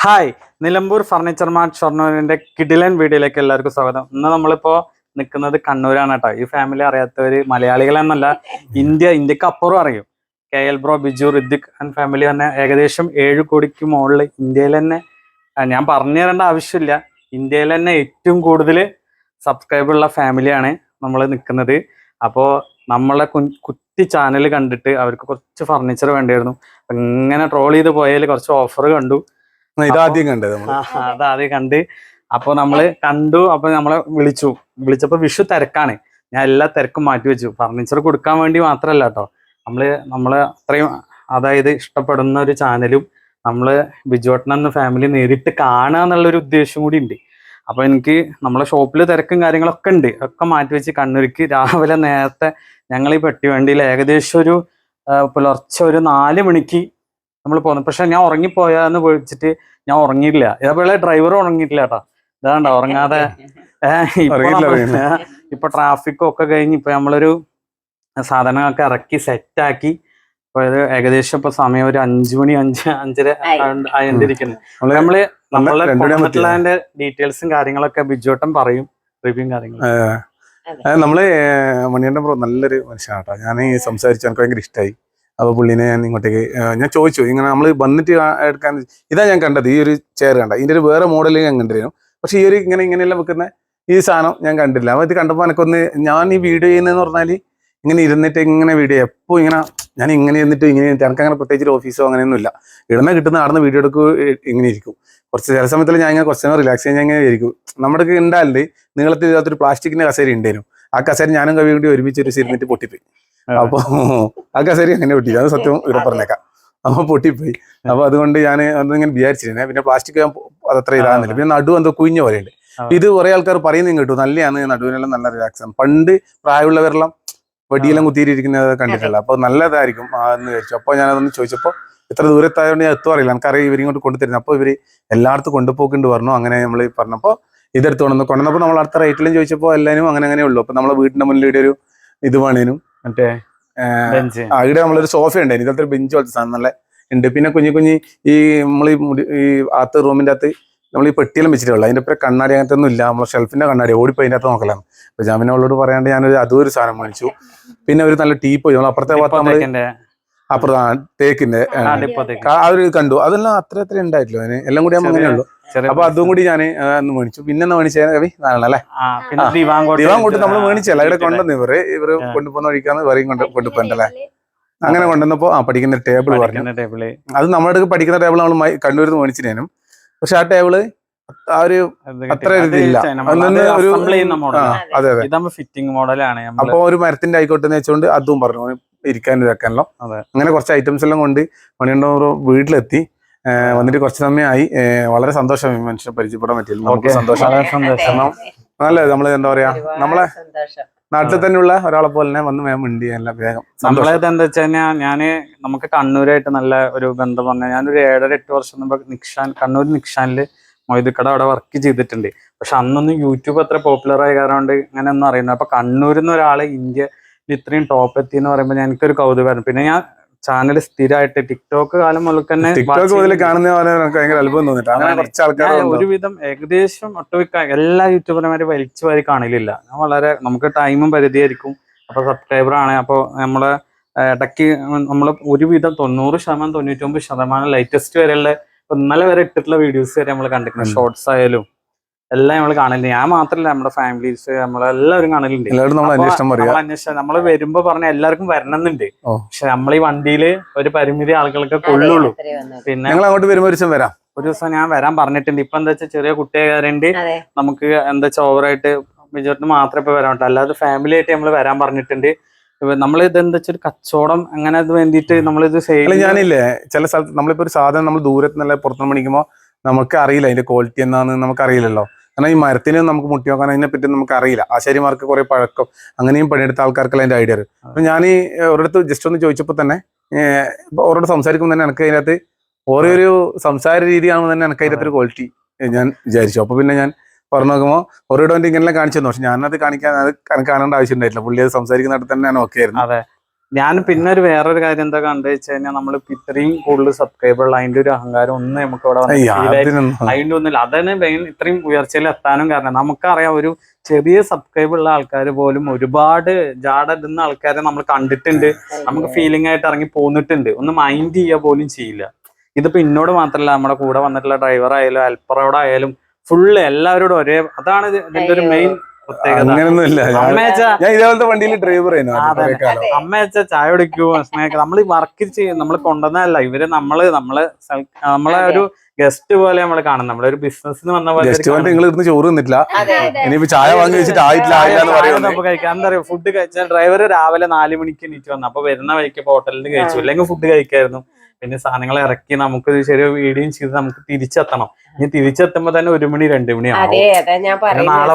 Hi, Nilambur furniture mart ഷൊർണൂരിന്റെ കിടിലൻ വീഡിയോയിലേക്ക് എല്ലാവർക്കും സ്വാഗതം. ഇന്ന് നമ്മളിപ്പോ നിൽക്കുന്നത് കണ്ണൂരാണ് കേട്ടോ. ഈ ഫാമിലി അറിയാത്തവര് മലയാളികളെന്നല്ല, ഇന്ത്യക്ക് അപ്പുറം അറിയും. KL bro, Biju, Hrithik and family തന്നെ ഏകദേശം 7 കോടിക്ക് മുകളിൽ ഇന്ത്യയിൽ തന്നെ, ഞാൻ പറഞ്ഞു തരേണ്ട ആവശ്യമില്ല, ഇന്ത്യയിൽ തന്നെ ഏറ്റവും കൂടുതൽ സബ്സ്ക്രൈബ് ഉള്ള ഫാമിലിയാണ് നമ്മൾ നിൽക്കുന്നത്. അപ്പോൾ നമ്മളെ കുറ്റി ചാനൽ കണ്ടിട്ട് അവർക്ക് കുറച്ച് ഫർണിച്ചർ വേണ്ടിയായിരുന്നു. ഇങ്ങനെ ട്രോൾ ചെയ്ത് പോയാൽ കുറച്ച് ഓഫർ കണ്ടു. ഇതാദ്യം കണ്ടത് അതാദ്യം കണ്ട്. അപ്പൊ നമ്മള് കണ്ടു. അപ്പൊ നമ്മളെ വിളിച്ചപ്പോ വിഷു തിരക്കാണ്. ഞാൻ എല്ലാ തിരക്കും മാറ്റി വെച്ചു. ഫർണിച്ചർ കൊടുക്കാൻ വേണ്ടി മാത്രല്ല കേട്ടോ, നമ്മള് അത്രയും അതായത് ഇഷ്ടപ്പെടുന്ന ഒരു ചാനലും നമ്മള് ബിജുവേട്ടൻ എന്ന ഫാമിലി നേരിട്ട് കാണുക എന്നുള്ളൊരു ഉദ്ദേശം കൂടി ഉണ്ട്. അപ്പൊ എനിക്ക് നമ്മളെ ഷോപ്പിൽ തിരക്കും കാര്യങ്ങളൊക്കെ ഉണ്ട്. ഒക്കെ മാറ്റി വെച്ച് കണ്ണൂർക്ക് രാവിലെ നേരത്തെ ഞങ്ങൾ ഈ പെട്ടി വണ്ടിയിൽ ഏകദേശം ഒരു പുലർച്ചെ ഒരു 4 മണിക്ക് നമ്മൾ പോകുന്നു. പക്ഷെ ഞാൻ ഉറങ്ങിപ്പോയാന്ന് പേടിച്ചിട്ട് ഞാൻ ഉറങ്ങിയില്ല. ഇതേപോലെ ഡ്രൈവർ ഉറങ്ങിയിട്ടില്ല കേട്ടോ. ഇതാണ്ടോ ഉറങ്ങാതെ. ഇപ്പൊ ട്രാഫിക്കും ഒക്കെ കഴിഞ്ഞ് ഇപ്പൊ നമ്മളൊരു സാധനങ്ങളൊക്കെ ഇറക്കി സെറ്റാക്കി. ഇപ്പൊ ഇത് ഏകദേശം ഇപ്പൊ സമയം ഒരു 5 മണി 5:30 ആയിരിക്കുന്നു. നമ്മളുടെ ഡീറ്റെയിൽസും കാര്യങ്ങളൊക്കെ ബിജുവേട്ടൻ പറയും, റിവ്യൂവും കാര്യങ്ങളും. നമ്മള് മണിയണ്ണൻ ബ്രോ നല്ലൊരു മനുഷ്യനാണ് കേട്ടോ. ഞാൻ സംസാരിച്ചു, എനിക്ക് ഭയങ്കര ഇഷ്ടമായി. അപ്പോൾ പുള്ളിനെ ഞാൻ ഇങ്ങോട്ടേക്ക് ഞാൻ ചോദിച്ചു, ഇങ്ങനെ നമ്മൾ വന്നിട്ട് എടുക്കാൻ. ഇതാ ഞാൻ കണ്ടത്, ഈ ഒരു ചെയർ കണ്ട. ഇതിൻ്റെ ഒരു വേറെ മോഡലിൽ ഞാൻ കണ്ടിരുന്നു. പക്ഷേ ഈ ഒരു ഇങ്ങനെയെല്ലാം വെക്കുന്ന ഈ സാധനം ഞാൻ കണ്ടില്ല. അപ്പോൾ ഇത് കണ്ടപ്പോൾ എനിക്കൊന്ന്, ഞാൻ ഈ വീഡിയോ ചെയ്യുന്നതെന്ന് പറഞ്ഞാൽ ഇങ്ങനെ ഇരുന്നിട്ട് ഇങ്ങനെ വീഡിയോ എപ്പോൾ ഇങ്ങനെ ഞാൻ ഇങ്ങനെ ഇരുന്നിട്ട് എനിക്ക് അങ്ങനെ പ്രത്യേകിച്ച് ഒരു ഓഫീസോ അങ്ങനെയൊന്നുമില്ല. ഇടമേ കിട്ടുന്ന ആടുന്ന വീഡിയോ എടുക്കുക ഇങ്ങനെ ഇരിക്കും. കുറച്ച് ചില സമയത്തിൽ ഞാൻ ഇങ്ങനെ കുറച്ച് നേരം റിലാക്സ് ചെയ്യാൻ ഇങ്ങനെ ഇരിക്കും. നമ്മുടെ ഉണ്ടാവില്ലേ നീളത്തിൽ ഇതിനകത്തൊരു പ്ലാസ്റ്റിക്കിന്റെ കസേര ഉണ്ടായിരുന്നു. ആ കസേര ഞാനും കവി കൂടി ഒരുമിച്ച് ഒരു ഇരുന്നിട്ട് പൊട്ടിപ്പോയി. അപ്പൊ ആ കസേര അങ്ങനെ പൊട്ടി, അത് സത്യം ഇവിടെ പറഞ്ഞേക്കാം. അപ്പൊ പൊട്ടിപ്പോയി. അപ്പൊ അതുകൊണ്ട് ഞാൻ അന്നിങ്ങനെ വിചാരിച്ചിരുന്നേ. പിന്നെ പ്ലാസ്റ്റിക് അതത്ര ഇതാകുന്നില്ല. പിന്നെ നടു എന്തോ കുഞ്ഞു പോലെയുണ്ട്. ഇത് കുറെ ആൾക്കാർ പറയുന്നതും കേട്ടു, നല്ലതാണ് നടുവിനെല്ലാം നല്ല റിലാക്സ് ആണ്. പണ്ട് പ്രായമുള്ളവരെല്ലാം വടിയെല്ലാം കുത്തിയിരിക്കുന്നത് കണ്ടിട്ടില്ല. അപ്പൊ നല്ലതായിരിക്കും എന്ന് വിചാരിച്ചു. അപ്പൊ ഞാനതൊന്ന് ചോദിച്ചപ്പോൾ എത്ര ദൂരത്തായതുകൊണ്ട് ഞാൻ എത്തും അറിയില്ല, എനിക്കറിയാം ഇവരിങ്ങോട്ട് കൊണ്ടുതരുന്നത്. അപ്പോൾ ഇവര് എല്ലായിടത്തും കൊണ്ടുപോക്കുണ്ട് പറഞ്ഞു. അങ്ങനെ നമ്മൾ പറഞ്ഞപ്പോൾ ഇതെടുത്ത് കൊണ്ടുവന്നപ്പോൾ നമ്മൾ അടുത്ത റേറ്റിലും ചോദിച്ചപ്പോൾ എല്ലാവരും അങ്ങനെ ഉള്ളൂ. അപ്പൊ നമ്മളെ വീടിന്റെ മുന്നിൽ ഇവിടെ ഒരു ഇത് വേണേനും മറ്റേ ഇവിടെ നമ്മളൊരു സോഫ ഉണ്ടായിരുന്നു. ഇതത്തെ ഒരു ബെഞ്ച് പോലത്തെ സാധനം നല്ല ഉണ്ട്. പിന്നെ കുഞ്ഞി ഈ നമ്മൾ ഈ അകത്ത് റൂമിന്റെ അകത്ത് നമ്മൾ ഈ പെട്ടിയെല്ലാം വെച്ചിട്ടുള്ളൂ. അതിന്റെ പേര് കണ്ണാടി അങ്ങനത്തെ ഒന്നും ഇല്ല. നമ്മളെ ഷെൽഫിന്റെ കണ്ണാടി ഓടിപ്പോയി അതിൻ്റെ അകത്ത് നോക്കലാണ്. അപ്പൊ ജാമിനെ അവളോട് പറയാണ്ട് ഞാനൊരു അതൊരു സാധനം മേടിച്ചു. പിന്നെ ഒരു നല്ല ടീപ്പോയി നമ്മൾ അപ്പുറത്തെ ഭാഗത്ത് നമ്മള് അപ്പുറത്ത് തേക്കിന്റെ അതൊരു കണ്ടു. അതെല്ലാം അത്ര ഉണ്ടായിട്ടില്ല. അതിന് എല്ലാം കൂടി ആകുമ്പോൾ അങ്ങനെയുള്ളൂ. അപ്പൊ അതും കൂടി ഞാൻ മേടിച്ചു. പിന്നെ മേടിച്ച കവി നാളെ ദിവാങ്കോട്ട് നമ്മൾ മേടിച്ചല്ല, ഇവിടെ കൊണ്ടുവന്നു ഇവര് കൊണ്ടുപോകുന്ന വഴിക്കാന്ന് പറയും കൊണ്ടുപോകണ്ടല്ലേ. അങ്ങനെ കൊണ്ടുവന്നപ്പോ പഠിക്കുന്ന ടേബിൾ പറഞ്ഞു. അത് നമ്മുടെ അടുത്ത് പഠിക്കുന്ന ടേബിൾ നമ്മൾ കണ്ണൂരിൽ നിന്ന് മേടിച്ചിട്ടേനും. പക്ഷെ ആ ടേബിള് ആ ഒരു അത്ര ഇതില്ല. അതെ ഫിറ്റിംഗ് മോഡലാണ്. അപ്പൊ ഒരു മരത്തിന്റെ ആയിക്കോട്ടെ എന്ന് വെച്ചുകൊണ്ട് അതും പറഞ്ഞു ഇരിക്കാൻ ഇതാക്കാനല്ലോ. അങ്ങനെ കുറച്ച് ഐറ്റംസ് എല്ലാം കൊണ്ട് മണിയണ്ണൂർ വീട്ടിലെത്തി. വന്നിട്ട് കുറച്ച് സമയമായി. വളരെ സന്തോഷം മനുഷ്യനെ പരിചയപ്പെടാൻ പറ്റില്ല. നമുക്ക് സന്തോഷം. നല്ലത്. നമ്മള് എന്താ പറയാ, നമ്മളെ നാട്ടിൽ തന്നെയുള്ള ഒരാളെ പോലെ തന്നെ വന്ന് വേഗം ഉണ്ട്. എല്ലാം വേഗം നമ്മളത് എന്താ വെച്ച് കഴിഞ്ഞാൽ നമുക്ക് കണ്ണൂരായിട്ട് നല്ല ഒരു ബന്ധം പറഞ്ഞാൽ ഞാനൊരു 7-8 വർഷം മുമ്പ് കണ്ണൂർ നിക്ഷാനില് മൊയ്തുക്കട അവിടെ വർക്ക് ചെയ്തിട്ടുണ്ട്. പക്ഷെ അന്നൊന്നും യൂട്യൂബ് അത്ര പോപ്പുലർ ആയ കാരണം കൊണ്ട് അങ്ങനെ ഒന്നും അറിയുന്നത്. അപ്പൊ കണ്ണൂരിൽ നിന്ന് ഒരാളെ ഇന്ത്യയിൽ ഇത്രയും ടോപ്പ് എത്തി എന്ന് പറയുമ്പോൾ എനിക്കൊരു കൗതുകമായിരുന്നു. പിന്നെ ഞാൻ ചാനൽ സ്ഥിരമായിട്ട് ടിക്ടോക്ക് കാലം മുതൽ തന്നെ ഒരുവിധം ഏകദേശം ഒട്ടുമിക്ക എല്ലാ യൂട്യൂബർമാരും വലിച്ചു വാരി കാണലില്ല. ഞാൻ വളരെ നമുക്ക് ടൈമും പരിധിയായിരിക്കും. അപ്പൊ സബ്സ്ക്രൈബർ ആണ്. അപ്പോൾ നമ്മളെ ഇടയ്ക്ക് നമ്മള് ഒരുവിധം 90% 99% ലേറ്റസ്റ്റ് വരെയുള്ള ഇന്നലെ വരെ ഇട്ടിട്ടുള്ള വീഡിയോസ് വരെ നമ്മൾ കണ്ടിട്ടുണ്ട്. ഷോർട്സ് ആയാലും എല്ലാം നമ്മൾ കാണലുണ്ട്. ഞാൻ മാത്രല്ല, നമ്മുടെ ഫാമിലീസ് നമ്മളെല്ലാവരും കാണലുണ്ട്. നമ്മള് വരുമ്പോ പറഞ്ഞ എല്ലാവർക്കും വരണമെന്നുണ്ട്. പക്ഷെ നമ്മൾ ഈ വണ്ടിയില് ഒരു പരിമിതി ആളുകൾക്ക് കൊള്ളുള്ളൂ. പിന്നെ അങ്ങോട്ട് വരുമ്പോ ഒരു ദിവസം ഞാൻ വരാൻ പറഞ്ഞിട്ടുണ്ട്. ഇപ്പൊ എന്താ വെച്ചാൽ ചെറിയ കുട്ടിയായതുകൊണ്ട് നമുക്ക് എന്താ വെച്ചാൽ ഓവറായിട്ട് ബിജുവേട്ടന് മാത്രമേ ഇപ്പൊ വരാൻ പറ്റും. അല്ലാതെ ഫാമിലി ആയിട്ട് നമ്മൾ വരാൻ പറഞ്ഞിട്ടുണ്ട്. നമ്മൾ ഇത് എന്താ വെച്ചാൽ കച്ചവടം അങ്ങനെ അത് വേണ്ടിയിട്ട് നമ്മളിത് ഞാനില്ലേ ചില സ്ഥലത്ത് നമ്മളിപ്പോ ഒരു സാധനം നമ്മൾ ദൂരത്ത് നല്ല പുറത്തുനിന്ന് മേടിക്കുമ്പോൾ നമുക്ക് അറിയില്ല അതിന്റെ ക്വാളിറ്റി എന്താണെന്ന് നമുക്ക് അറിയില്ലല്ലോ. കാരണം ഈ മരത്തിന് നമുക്ക് മുട്ടി നോക്കാൻ അതിനെ പറ്റി നമുക്ക് അറിയില്ല. ആശാരിമാർക്ക് കുറെ പഴക്കം അങ്ങനെയും പണിയെടുത്ത ആൾക്കാർക്കെല്ലാം അതിന്റെ ഐഡിയ അറിയും. അപ്പൊ ഞാൻ ഈ ഒരിടത്ത് ജസ്റ്റ് ഒന്ന് ചോദിച്ചപ്പോൾ തന്നെ ഓരോട് സംസാരിക്കുമ്പോൾ തന്നെ എനിക്ക് അതിനകത്ത് ഓരോരു സംസാര രീതിയാണെന്ന് തന്നെ എനിക്ക് അതിനകത്തൊരു ക്വാളിറ്റി ഞാൻ വിചാരിച്ചു. അപ്പൊ പിന്നെ ഞാൻ പറഞ്ഞു നോക്കുമ്പോൾ ഓരോടോ ഇങ്ങനെല്ലാം കാണിച്ചു തന്നു. പക്ഷെ ഞാനത് കാണേണ്ട ആവശ്യം ഉണ്ടായിട്ടില്ല. പുള്ളി അത് സംസാരിക്കുന്നിടത്ത് തന്നെ ഞാൻ ഓക്കെ ആയിരുന്നു. ഞാൻ പിന്നെ ഒരു വേറൊരു കാര്യം എന്താ കണ്ടു വെച്ച് കഴിഞ്ഞാൽ നമ്മളിപ്പോ ഇത്രയും കൂടുതൽ സബ്സ്ക്രൈബർ ഉള്ള അതിന്റെ ഒരു അഹങ്കാരം ഒന്നും നമുക്ക് ഇവിടെ അതിന്റെ ഒന്നുമില്ല. അതാണ് മെയിൻ ഇത്രയും ഉയർച്ചയിൽ എത്താനും കാരണം. നമുക്കറിയാം ഒരു ചെറിയ സബ്സ്ക്രൈബ് ഉള്ള ആൾക്കാർ പോലും ഒരുപാട് ജാടുന്ന ആൾക്കാരെ നമ്മൾ കണ്ടിട്ടുണ്ട്, നമുക്ക് ഫീലിംഗ് ആയിട്ട് ഇറങ്ങി പോന്നിട്ടുണ്ട്, ഒന്ന് മൈൻഡ് ചെയ്യുക പോലും ചെയ്യില്ല. ഇതിപ്പോ ഇന്നോട് മാത്രല്ല, നമ്മുടെ കൂടെ വന്നിട്ടുള്ള ഡ്രൈവർ ആയാലും ഹെൽപ്പറോടായാലും ഫുള്ള് എല്ലാവരോടും ഒരേ, അതാണ് ഇതിന്റെ ഒരു മെയിൻ പ്രത്യേകത. അങ്ങനൊന്നുമില്ല, ഞാൻ ഇതേപോലത്തെ വണ്ടിയിൽ ഡ്രൈവർ അമ്മയച്ച ചായ കുടിക്കൂ സ്നേഹം. നമ്മൾ വർക്ക് ചെയ്യും, നമ്മൾ കൊണ്ടുവന്നതല്ല ഇവര്, നമ്മളെ ഒരു ഗസ്റ്റ് പോലെ നമ്മൾ കാണും. നമ്മളൊരു ബിസിനസ് വന്ന പോലെ നിങ്ങൾ ഇരുന്ന് ചോറ് തിന്നിട്ടില്ല, ഇനിയിപ്പോ ചായ വാങ്ങി വെച്ചിട്ട് കഴിക്കാൻ. എന്താ പറയുക, ഫുഡ് കഴിച്ചാൽ ഡ്രൈവർ രാവിലെ 4 മണിക്ക് എണീറ്റ് വന്നു, അപ്പൊ വരുന്ന വഴിക്ക് ഹോട്ടലിൽ കഴിച്ചു, അല്ലെങ്കിൽ ഫുഡ് കഴിക്കായിരുന്നു. പിന്നെ സാധനങ്ങൾ ഇറക്കി നമുക്ക് ചെറിയ വീഡിയോയും ചെയ്ത് നമുക്ക് തിരിച്ചെത്തണം. ഇനി തിരിച്ചെത്തുമ്പോ തന്നെ 1 മണി 2 മണിയാവും. നാളെ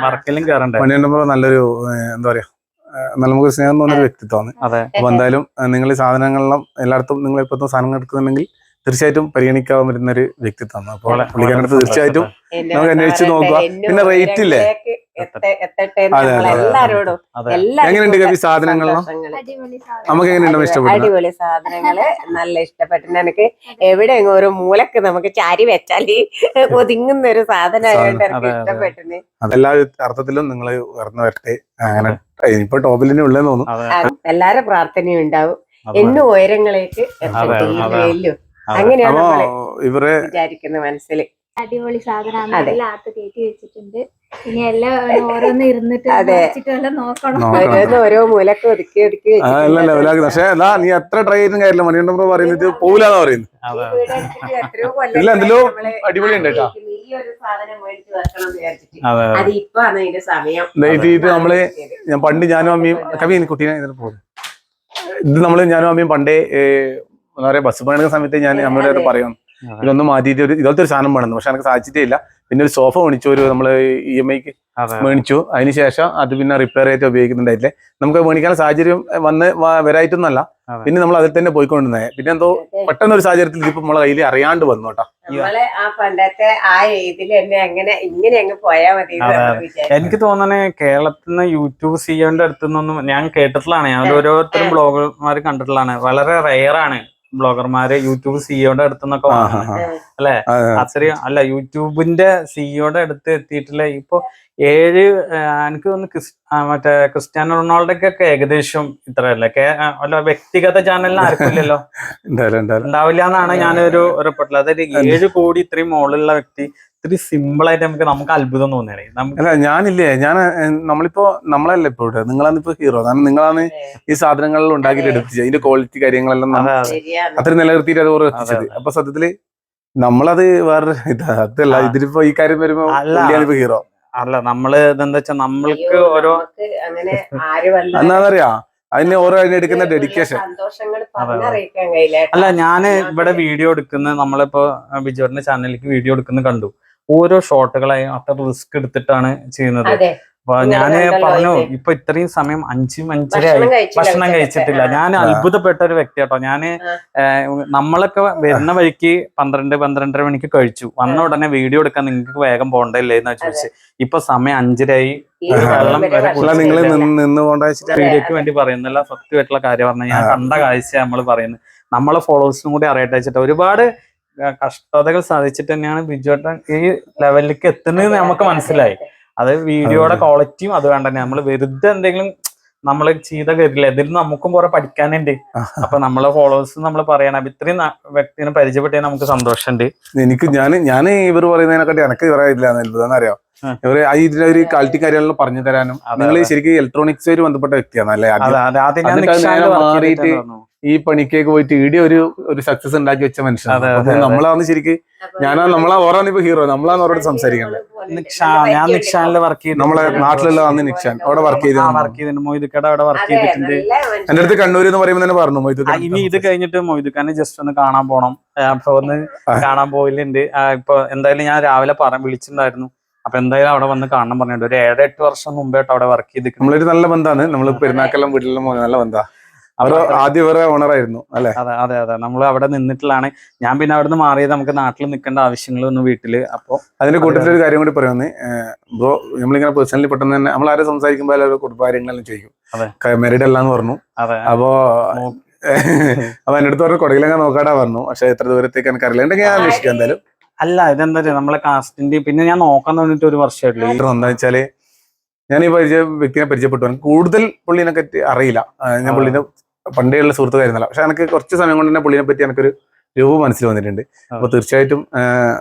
വർക്കലും കയറണ്ടേ. നല്ലൊരു എന്താ പറയാ, നമുക്ക് സ്നേഹം തോന്നുന്ന വ്യക്തിത്വമാണ്. അപ്പൊ എന്തായാലും നിങ്ങൾ ഈ സാധനങ്ങളെല്ലാം എല്ലായിടത്തും നിങ്ങൾ ഇപ്പോഴത്തെ സാധനങ്ങൾ എടുക്കുന്നുണ്ടെങ്കിൽ തീർച്ചയായിട്ടും പരിഗണിക്കാൻ വരുന്ന ഒരു വ്യക്തിത്വമാണ്. അപ്പോൾ പുള്ളിക്കാരനടുത്ത് തീർച്ചയായിട്ടും നമുക്ക് അന്വേഷിച്ച് നോക്കുക. പിന്നെ റേറ്റ് ഇല്ലേ, എങ്ങനെയുണ്ട് ഈ സാധനങ്ങളെല്ലാം നമുക്ക് എങ്ങനെയുണ്ടോ ഇഷ്ടപ്പെട്ടു? അടിപൊളി സാധനങ്ങള് നല്ല ഇഷ്ടപ്പെട്ടു എനിക്ക്. എവിടെ ഒരു മൂലക്ക് നമുക്ക് ചാരി വെച്ചാല് ഒതുങ്ങുന്ന ഒരു സാധനമായതുകൊണ്ട് എനിക്ക് ഇഷ്ടപ്പെട്ടു. എല്ലാ അർത്ഥത്തിലും നിങ്ങൾ ഉയർന്നു വരട്ടെ. അങ്ങനെ ഇപ്പൊ ടോപ്പിലിനെ ഉള്ളതെന്ന് തോന്നുന്നു. എല്ലാരും പ്രാർത്ഥനയും ഉണ്ടാവും, എന്നും ഉയരങ്ങളേക്ക് അങ്ങനെയാണ് ഇവരെ വിചാരിക്കുന്ന മനസ്സിൽ. അടിപൊളി സാധനമാണ്, ആത്ത് കയറ്റി വെച്ചിട്ടുണ്ട്. ഇനി എല്ലാം ഓരോന്ന് ഇരുന്നിട്ട് നോക്കണം, ഓരോ മൂലക്ക് ഒതുക്കി ഒതുക്കി. പക്ഷെ നീ എത്ര ട്രൈ ചെയ്തും കാര്യമില്ല, മണികണ്ഠൻ പറയുന്നത് പോവില്ലാന്ന് പറയുന്നത്. എന്തെല്ലോ അടിപൊളി ഉണ്ട് കേട്ടോ. നമ്മള് പണ്ട് ഞാനും അമ്മയും കവി കുട്ടീനെ പോകുന്നു, ഇത് നമ്മള് ഞാനും അമ്മയും പണ്ടേ എന്താ പറയാ ബസ് പണിയുന്ന സമയത്ത് ഞാൻ അമ്മയോട് പറയും ഇതൊന്നും മാറ്റിയിട്ട് ഇതുപോലത്തെ ഒരു സാധനം വേണമെന്ന്. പക്ഷെ എനിക്ക് സാധിച്ചിട്ടേ ഇല്ല. പിന്നെ ഒരു സോഫ മേടിച്ചു, ഒരു നമ്മള് EMIക്ക് മേടിച്ചു. അതിനുശേഷം അത് പിന്നെ റിപ്പയർ ആയിട്ട് ഉപയോഗിക്കുന്നുണ്ടായില്ലേ. നമുക്ക് മേടിക്കാൻ സാഹചര്യം വരായിട്ടൊന്നല്ല, പിന്നെ നമ്മൾ അതിൽ തന്നെ പോയിക്കൊണ്ടിരുന്നത്. പിന്നെ എന്തോ പെട്ടെന്ന് ഒരു സാഹചര്യത്തിൽ ഇതിപ്പോ നമ്മളെ കയ്യിൽ അറിയാണ്ട് വന്നു കേട്ടോ. എനിക്ക് തോന്നണേ കേരളത്തിൽ നിന്ന് യൂട്യൂബ് സിയോന്റെ അടുത്തുനിന്നൊന്നും ഞാൻ കേട്ടിട്ടുള്ളതാണ്. ഞാൻ ഓരോരുത്തരും ബ്ലോഗർമാർ കണ്ടിട്ടുള്ളതാണ്. വളരെ റെയറാണ് ബ്ലോഗർമാര് യൂട്യൂബ് സിഇഒയുടെ അടുത്തുനിന്നൊക്കെ വാങ്ങുന്നത് അല്ലെ. അല്ല യൂട്യൂബിന്റെ സിഇഒയുടെ അടുത്ത് എത്തിയിട്ടില്ല. ഇപ്പൊ 7 എനിക്ക് തോന്നുന്നു മറ്റേ ക്രിസ്ത്യാനോ റൊണാൾഡോക്കൊക്കെ ഏകദേശം ഇത്രയല്ലേ. അല്ല വ്യക്തിഗത ചാനലിന് ആർക്കില്ലല്ലോ, ഉണ്ടാവില്ല എന്നാണ് ഞാനൊരു ഉറപ്പിട്ടുള്ളത്. അതായത് 7 കോടി ഇത്രയും മുകളിലുള്ള വ്യക്തി ഇത്രയും സിമ്പിൾ ആയിട്ട് നമുക്ക് അത്ഭുതം തോന്നിയാണ്. അല്ല ഞാനില്ലേ, നമ്മളിപ്പോ നമ്മളല്ലേ ഇപ്പൊ ഇവിടെ, നിങ്ങളാണ് ഇപ്പൊ ഹീറോ. കാരണം നിങ്ങളാണ് ഈ സാധനങ്ങളിൽ ഉണ്ടാക്കിയിട്ട് എടുത്തിച്ചത്, ഇതിന്റെ ക്വാളിറ്റി കാര്യങ്ങളെല്ലാം അത്ര നിലനിർത്തിയിട്ട് അത് ഓരോ എത്തിച്ചത്. അപ്പൊ സത്യത്തില് നമ്മളത് വേറെ അതല്ല, ഇതിലിപ്പോ ഈ കാര്യം വരുമ്പോ ഹീറോ അല്ല. നമ്മള് ഇതെന്താ വെച്ചാൽ നമ്മൾക്ക് ഓരോ എന്താന്നറിയാ, അതിന് ഓരോ അതിനെടുക്കുന്ന ഡെഡിക്കേഷൻ. അല്ല ഞാന് ഇവിടെ വീഡിയോ എടുക്കുന്ന, നമ്മളിപ്പോ ബിജുവിന്റെ ചാനലിലേക്ക് വീഡിയോ എടുക്കുന്ന കണ്ടു. ഓരോ ഷോട്ടുകളായി അത്ര റിസ്ക് എടുത്തിട്ടാണ് ചെയ്യുന്നത്. അപ്പൊ ഞാന് പറഞ്ഞു ഇപ്പൊ ഇത്രയും സമയം 5-5:30 ആയി ഭക്ഷണം കഴിച്ചിട്ടില്ല. ഞാൻ അത്ഭുതപ്പെട്ട ഒരു വ്യക്തി കേട്ടോ. ഞാന് നമ്മളൊക്കെ വരുന്ന വഴിക്ക് 12-12:30 മണിക്ക് കഴിച്ചു. വന്ന ഉടനെ വീഡിയോ എടുക്കാൻ നിങ്ങൾക്ക് വേഗം പോണ്ടല്ലേ എന്ന് ചോദിച്ചു. ഇപ്പൊ സമയം 5:30 ആയി. വെള്ളം വീഡിയോക്ക് വേണ്ടി പറയുന്നില്ല, സത്യമായിട്ടുള്ള കാര്യം പറഞ്ഞാൽ ഞാൻ കണ്ട കാഴ്ച നമ്മൾ പറയുന്നത്. നമ്മളെ ഫോളോവേഴ്സിനും കൂടി അറിയട്ടെ വെച്ചിട്ട് ഒരുപാട് കഷ്ടതകൾ സാധിച്ചിട്ട് തന്നെയാണ് ബിജുവേട്ടൻ ഈ ലെവലിലേക്ക് എത്തുന്നത് നമുക്ക് മനസ്സിലായി. അത് വീഡിയോയുടെ ക്വാളിറ്റിയും അത് വേണ്ട തന്നെ. നമ്മൾ വെറുതെ എന്തെങ്കിലും നമ്മള് ചെയ്ത കയറില്ല, ഇതിൽ നമുക്കും കുറെ പഠിക്കാനുണ്ട്. അപ്പൊ നമ്മളെ ഫോളോവേഴ്സ് നമ്മൾ പറയണം, ഇത്രയും വ്യക്തിനെ പരിചയപ്പെട്ടേ നമുക്ക് സന്തോഷമുണ്ട്. എനിക്ക് ഞാൻ ഇവർ പറയുന്നതിനെക്കാട്ടി എനിക്ക് പറയാനില്ല അറിയാം. ഇവര് ഇതിന്റെ ഒരു ക്വാളിറ്റി കാര്യങ്ങളെല്ലാം പറഞ്ഞു തരാനും നിങ്ങൾ ശരിക്കും ഇലക്ട്രോണിക്സുമായി ബന്ധപ്പെട്ട വ്യക്തിയാണ് അല്ലേ. മാറിയിട്ട് ഈ പണിക്കേക്ക് പോയിട്ട് ഈടെ ഒരു സക്സസ് ഉണ്ടാക്കി വെച്ച മനുഷ്യനാണ്. നമ്മളാണ് ശരിക്കും നമ്മളെ ഓറാണ് ഇപ്പൊ ഹീറോ. നമ്മളാണ് അവരോട് സംസാരിക്കേണ്ടത്. ഞാൻ നിക്ഷാനില് വർക്ക് ചെയ്തു, നമ്മളെ നാട്ടിലുള്ള നിക്ഷാൻ അവിടെ വർക്ക് ചെയ്തിട്ടുണ്ട്. മൊയ്തുക്കട അവിടെ വർക്ക് ചെയ്തിട്ടുണ്ട്. എന്റെ അടുത്ത് കണ്ണൂർ എന്ന് പറയുമ്പോൾ തന്നെ പറഞ്ഞു മൊയ്തുക്ക. ഇനി ഇത് കഴിഞ്ഞിട്ട് മൊയ്തുക്കാനെ ജസ്റ്റ് ഒന്ന് കാണാൻ പോണം. അപ്പൊ ഒന്ന് കാണാൻ പോയില്ലുണ്ട്. ഇപ്പൊ എന്തായാലും ഞാൻ രാവിലെ വിളിച്ചിട്ടുണ്ടായിരുന്നു. അപ്പൊ എന്തായാലും അവിടെ വന്ന് കാണണം പറഞ്ഞിട്ടുണ്ട്. ഒരു 7-8 വർഷം മുമ്പായിട്ട് അവിടെ വർക്ക് ചെയ്തിട്ടുണ്ട്. നമ്മളൊരു നല്ല ബന്ധമാണ്. നമ്മള് പെരുന്നാക്കെല്ലാം വീട്ടിലെല്ലാം നല്ല ബന്ധമാണ്. അവർ ആദ്യം ഇവരെ ഓണറായിരുന്നു അല്ലെ? അതെ അതെ അതെ, നമ്മൾ അവിടെ നിന്നിട്ടുള്ളതാണ്. ഞാൻ പിന്നെ അവിടെ നിന്ന് മാറിയത് നമുക്ക് നാട്ടിൽ നിൽക്കേണ്ട ആവശ്യങ്ങളൊന്നും വീട്ടില്. അപ്പൊ അതിന്റെ കൂട്ടത്തിൽ ഒരു കാര്യം കൂടി പറയുന്നത്, ബ്രോ നമ്മളിങ്ങനെ പേഴ്സണലി പെട്ടെന്ന് തന്നെ നമ്മൾ ആരും സംസാരിക്കുമ്പോൾ എല്ലാവരും കുടുംബ കാര്യങ്ങളെല്ലാം ചോദിക്കും. മാരീഡ് അല്ലാന്ന് പറഞ്ഞു. അപ്പോ അപ്പൊ എന്റെ അടുത്ത് പറഞ്ഞു കൊടകിലങ്ങ നോക്കാടാ പറഞ്ഞു. പക്ഷെ എത്ര ദൂരത്തേക്ക് എനിക്ക് അറിയില്ല, ഉണ്ടെങ്കിൽ ഞാൻ അന്വേഷിക്കാം എന്തായാലും. അല്ല, ഇതെന്താ നമ്മളെ കാസ്റ്റിന്റെ പിന്നെ ഞാൻ നോക്കാൻ തോന്നിട്ട് ഒരു വർഷമായിട്ടുള്ളൂ. എന്താ വെച്ചാല് ഞാൻ ഈ വ്യക്തിനെ പരിചയപ്പെട്ടു, എനിക്ക് കൂടുതൽ പുള്ളിനെ പറ്റി അറിയില്ല. ഞാൻ പുള്ളിനെ പണ്ടേയുള്ള സുഹൃത്തുക്കായിരുന്നല്ല, പക്ഷെ എനിക്ക് കുറച്ച് സമയം കൊണ്ട് തന്നെ പുള്ളിനെ പറ്റി എനിക്കൊരു രൂപം മനസ്സിൽ വന്നിട്ടുണ്ട്. അപ്പൊ തീർച്ചയായിട്ടും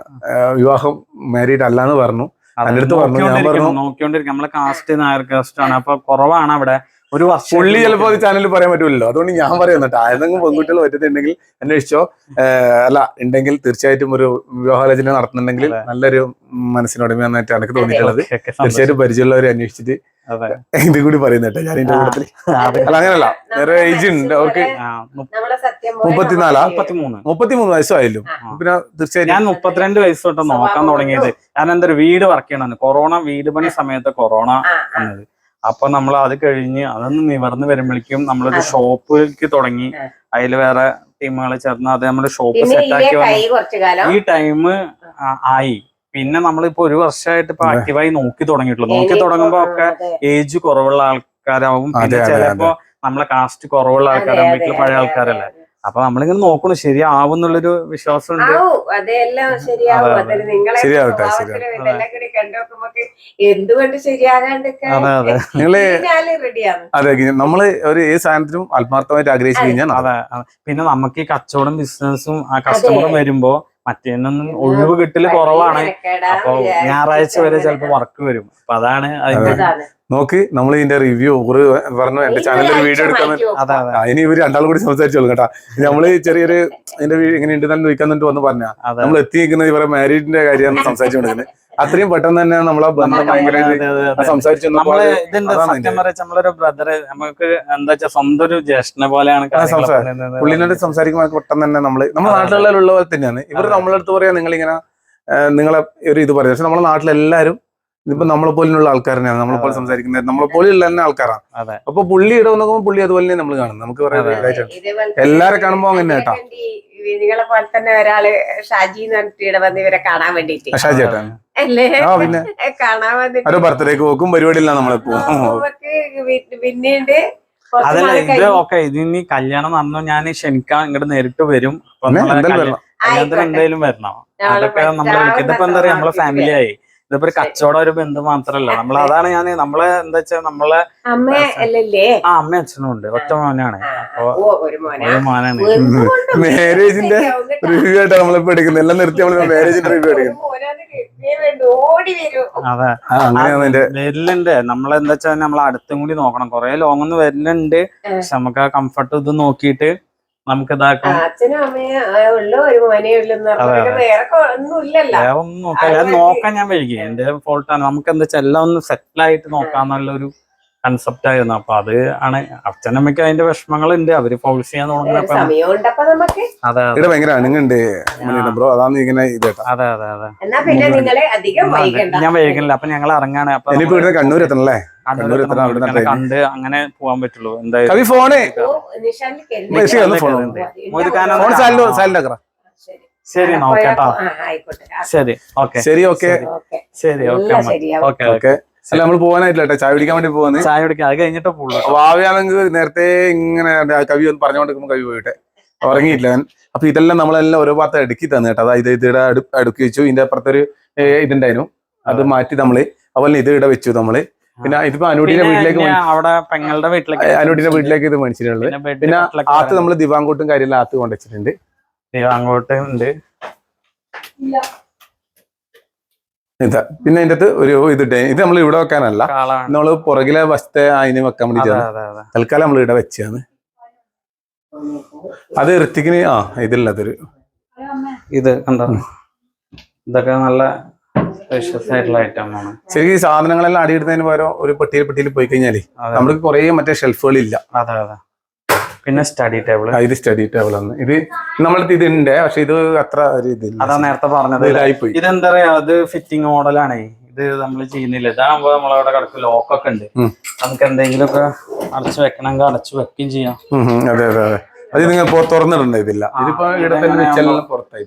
വിവാഹം മാരീഡ് അല്ലാന്ന് പറഞ്ഞു. എന്റെ അടുത്ത് പറഞ്ഞു. ഞാൻ പറഞ്ഞു നോക്കിക്കൊണ്ടിരിക്കും, നമ്മളെ കാസ്റ്റ് നായർ കാസ്റ്റ് ആണ്, അപ്പൊ കുറവാണ് അവിടെ. ഒരു വർഷം പുള്ളി ചിലപ്പോ അത് ചാനലിൽ പറയാൻ പറ്റൂലല്ലോ, അതുകൊണ്ട് ഞാൻ പറയുന്നു കേട്ടോ. ഏതെങ്കിലും പെൺകുട്ടികൾ പറ്റുന്നുണ്ടെങ്കിൽ അന്വേഷിച്ചോ. അല്ല ഉണ്ടെങ്കിൽ തീർച്ചയായിട്ടും ഒരു വിവാഹാലോചന നടത്തുന്നുണ്ടെങ്കിൽ നല്ലൊരു മനസ്സിനുടമയായിട്ട് എനിക്ക് തോന്നിയിട്ടുള്ളത്. തീർച്ചയായിട്ടും പരിചയമുള്ളവരെ അന്വേഷിച്ചിട്ട് ഇത് കൂടി പറയുന്നുണ്ട് ഞാൻ ഇതിന്റെ കൂട്ടത്തിൽ. അല്ല അങ്ങനല്ല, വേറെ ഏജ് ഉണ്ട് അവർക്ക്. 33 വയസ്സായാലും പിന്നെ തീർച്ചയായും ഞാൻ 32 വയസ്സ് തൊട്ട് നോക്കാൻ തുടങ്ങിയത്. ഞാൻ എന്തൊരു വീട് വർക്ക് ചെയ്യണം, കൊറോണ വീട് പണി സമയത്ത് കൊറോണ വന്നത്. അപ്പൊ നമ്മൾ അത് കഴിഞ്ഞ് അതൊന്ന് നിവർന്ന് വരുമ്പോഴേക്കും നമ്മളൊരു ഷോപ്പിലേക്ക് തുടങ്ങി. അതിൽ വേറെ ടീമുകളെ ചേർന്ന് അത് നമ്മുടെ ഷോപ്പ് സെറ്റാക്കി വന്നു. ഈ ടൈം ആയി. പിന്നെ നമ്മളിപ്പോ ഒരു വർഷമായിട്ട് ഇപ്പൊ ആക്റ്റീവായി നോക്കി തുടങ്ങിയിട്ടുള്ളൂ. നോക്കി തുടങ്ങുമ്പോ ഒക്കെ ഏജ് കുറവുള്ള ആൾക്കാരാവും. പിന്നെ ചിലപ്പോ നമ്മളെ കാസ്റ്റ് കുറവുള്ള ആൾക്കാരാവും, വീട്ടിൽ പഴയ ആൾക്കാരല്ലേ. അപ്പൊ നമ്മളിങ്ങനെ നോക്കണം ശരിയാവും എന്നുള്ളൊരു വിശ്വാസം ഉണ്ട്. ശരിയാവട്ടെ. എന്തുകൊണ്ട് അതെ, നമ്മള് ഒരു ഏത് സാധനത്തിനും ആത്മാർത്ഥമായിട്ട് ആഗ്രഹിച്ചു കഴിഞ്ഞാൽ. അതെ, പിന്നെ നമുക്ക് ഈ കച്ചവടം ബിസിനസ്സും ആ കസ്റ്റമറും വരുമ്പോ മറ്റേന്നൊന്നും ഒഴിവ് കിട്ടല് കുറവാണ്. അപ്പൊ ഞായറാഴ്ച വരെ ചിലപ്പോ വർക്ക് വരും. അപ്പൊ അതാണ് അതിന്റെ നോക്ക്. നമ്മൾ ഇതിന്റെ റിവ്യൂ പറഞ്ഞു എന്റെ ചാനലിൽ ഒരു വീഡിയോ എടുക്കാൻ. അതിന് ഇവര് രണ്ടാളും കൂടി സംസാരിച്ചോളൂ കേട്ടാ. നമ്മള് ചെറിയൊരു ഇതിന്റെ എങ്ങനെയുണ്ട് തന്നെ ചോദിക്കാൻ വന്ന് പറഞ്ഞാ നമ്മൾ എത്തി നിൽക്കുന്നത് ഇവരെ മാരീഡിന്റെ കാര്യമാണ് സംസാരിച്ചുകൊണ്ടിരിക്കുന്നത്. അത്രയും പെട്ടെന്ന് തന്നെ നമ്മളെ ബന്ധം ഭയങ്കര സംസാരിച്ചു. നമ്മളൊരു ബ്രദറ്, നമുക്ക് എന്താ വെച്ചാൽ സ്വന്തം ഒരു ജ്യേഷ്ഠനെ പോലെയാണ്. പുള്ളിനോട് സംസാരിക്കുമ്പോൾ പെട്ടെന്ന് തന്നെ നമ്മുടെ നാട്ടിലുള്ള പോലെ തന്നെയാണ് ഇവർ നമ്മളെ അടുത്ത് പറയാ നിങ്ങളിങ്ങനെ നിങ്ങളെ ഒരു ഇത് പറയാം. പക്ഷെ നമ്മുടെ നാട്ടിലെല്ലാരും ഇപ്പൊ നമ്മളെ പോലുള്ള ആൾക്കാർ തന്നെയാണ്, നമ്മളെ പോലെ സംസാരിക്കുന്നത്, നമ്മളെ പോലെയുള്ള തന്നെ ആൾക്കാരാണ്. അപ്പൊ പുള്ളി ഇവിടെ നോക്കുമ്പോൾ പുള്ളി അതുപോലെ തന്നെ നമ്മൾ കാണും. നമുക്ക് പറയാം എല്ലാരെ കാണുമ്പോ അങ്ങനെ കേട്ടാ. നിങ്ങളെ പോലെ തന്നെ ഒരാള് ഷാജി എന്ന് പറഞ്ഞിട്ട് ഇവിടെ വന്ന് ഇവരെ കാണാൻ വേണ്ടിട്ട്. ഷാജി ചേട്ടൻ അല്ലേ? പിന്നെ കാണാൻ വന്നിട്ട് ബർത്ത്ഡേക്ക് പോക്കും പരിപാടിയില്ല നമ്മളിപ്പോ. പിന്നീട് അതല്ല ഇത് ഓക്കെ, ഇതിനി കല്യാണം നടന്നോ ഞാൻ ക്ഷണിക്കാൻ ഇങ്ങോട്ട് നേരിട്ട് വരും. കല്യാണത്തിന് എന്തായാലും വരണം. അതൊക്കെ നമ്മള് വിളിക്കും. ഇതിപ്പോ എന്താ പറയാ, നമ്മളെ ഫാമിലി ആയി. ഇതിപ്പോ ഒരു കച്ചവടം ഒരു ബന്ധം മാത്രല്ല. അതാണ് ഞാൻ നമ്മളെ എന്താ വെച്ചാൽ നമ്മളെ അമ്മ അച്ഛനും ഉണ്ട്. ഒറ്റ മോനാണ്. അപ്പൊ ഒരു മോനാണ്. മാരേജിന്റെ റിവ്യൂ ആയിട്ട് നമ്മളിപ്പോ എടുക്കുന്നത്. എല്ലാം നിർത്തി നമ്മൾ മാരേജിന്റെ റിവ്യൂ എടുക്കുന്നത്. അതെ, വരലുണ്ട്. നമ്മളെന്താ വെച്ചാൽ നമ്മളെ അടുത്തും കൂടി നോക്കണം. കൊറേ ലോങ് ഒന്നും വരലുണ്ട്. പക്ഷെ നമുക്ക് ആ കംഫർട്ട് ഇത് നോക്കിയിട്ട് നമുക്ക് ഇതാക്കാം. അച്ഛനും അമ്മയും ഉള്ളു, ഒരു മോനേ ഉള്ളു. വേറെ ഒന്നും നോക്കാൻ ഞാൻ വൈകി. എന്റെ ഫോൾട്ടാണ്. നമുക്ക് എന്താ വെച്ചാൽ എല്ലാം ഒന്ന് സെറ്റിൽ ആയിട്ട് നോക്കാന്നുള്ളൊരു കൺസെപ്റ്റ് ആയിരുന്നു. അപ്പൊ അത് ആണ്. അച്ഛനമ്മയ്ക്ക് അതിന്റെ വിഷമങ്ങളുണ്ട്. അവര് ഫോഴ്സ് ചെയ്യാൻ തുടങ്ങുന്നപ്പോ അതെ ഭയങ്കര അണുങ്ങുണ്ട് ബ്രോ. അതാണ് ഇങ്ങനെ ഇതേട്ടാ. അതെ അതെ അതെ, ഞാൻ വൈകില്ല. അപ്പൊ ഞങ്ങൾ ഇറങ്ങാണ്. അപ്പൊ കണ്ണൂർ എത്തണല്ലേ? കണ്ട് അങ്ങനെ പോവാൻ പറ്റുള്ളൂ. എന്തായാലും ശരി നോക്കട്ടോ. ശരി ഓക്കെ ശരി ഓക്കെ ശരി ഓക്കെ ഓക്കെ ഓക്കെ. അല്ല നമ്മൾ പോകാനായിട്ടില്ല, ചായ കുടിക്കാൻ വേണ്ടി പോകുന്നത്. ചായ കുടിക്കാൻ അത് കഴിഞ്ഞിട്ട് പോകുള്ളൂ. ഭാവിയാണെങ്കിൽ നേരത്തെ ഇങ്ങനെ കവി ഒന്ന് പറഞ്ഞുകൊണ്ടിരിക്കുമ്പോൾ കവി പോയിട്ട് ഉറങ്ങിയില്ല. അപ്പൊ ഇതെല്ലാം നമ്മളെല്ലാം ഓരോ ഭാഗത്ത് അടുക്കി തന്നു കേട്ടോ. അതായത് ഇതിടെ അടുക്കി വെച്ചു. ഇതിന്റെ അപ്പുറത്തൊരു ഇതുണ്ടായിരുന്നു, അത് മാറ്റി നമ്മള്. അതുപോലെ ഇത് ഇവിടെ വെച്ചു നമ്മള്. പിന്നെ ഇതിപ്പോ അനുടിന്റെ വീട്ടിലേക്ക്, അവിടെ പെങ്ങളുടെ വീട്ടിലേക്ക്, അനുടിന്റെ വീട്ടിലേക്ക് ഇത് മേടിച്ചിട്ടുള്ളത്. പിന്നെ ആത്ത് നമ്മള് ദിവാങ്കോട്ടും കാര്യമെല്ലാം ആത്ത് കൊണ്ടുവച്ചിട്ടുണ്ട്. ദിവാങ്കോട്ട് ഉണ്ട്. ഇതാ പിന്നെ അതിന്റെ അകത്ത് ഒരു ഇത് നമ്മൾ ഇവിടെ വെക്കാനല്ല, നമ്മള് പുറകിലെ വശത്തെ അതിന് വെക്കാൻ വേണ്ടിട്ടാണ് തൽക്കാലം നമ്മൾ ഇവിടെ വെച്ചാണ്. അത് ഋത്തിക്കിന് ഇതില്ലാത്തൊരു ഇത് കണ്ടോ, ഇതൊക്കെ നല്ല ആയിട്ടുള്ള ഐറ്റം ആണ്. ശരിക്കും ഈ സാധനങ്ങളെല്ലാം അടിയിടുന്നതിന് പകരം ഒരു പെട്ടിയിൽ പോയി കഴിഞ്ഞാല് നമ്മൾക്ക് കുറെ മറ്റേ ഷെൽഫുകളില്ല. അതെ അതെ. പിന്നെ സ്റ്റഡി ടേബിൾ, ഇത് സ്റ്റഡി ടേബിൾ ആണ്. ഇത് നമ്മളടുത്ത് ഇതുണ്ട്, പക്ഷെ ഇത് അത്ര ഒരു ഇതില്ല. അതാ നേരത്തെ പറഞ്ഞത്. ഇതെന്താ പറയാ, അത് ഫിറ്റിംഗ് മോഡലാണ്. ഇത് നമ്മൾ ചെയ്യുന്നില്ല. ഇതാകുമ്പോ നമ്മളവിടെ കിടക്കും ലോക്കൊക്കെ ഉണ്ട്. നമുക്ക് എന്തെങ്കിലുമൊക്കെ അടച്ചു വെക്കണമെങ്കിൽ അടച്ചു വെക്കുകയും ചെയ്യാം. അതെ അതെ അതെ. അത് നിങ്ങൾ തുറന്നിടണ്ട ഇതില്ല. ഇതിപ്പോ ഇവിടെ തന്നെ വെച്ചാൽ പുറത്തായി.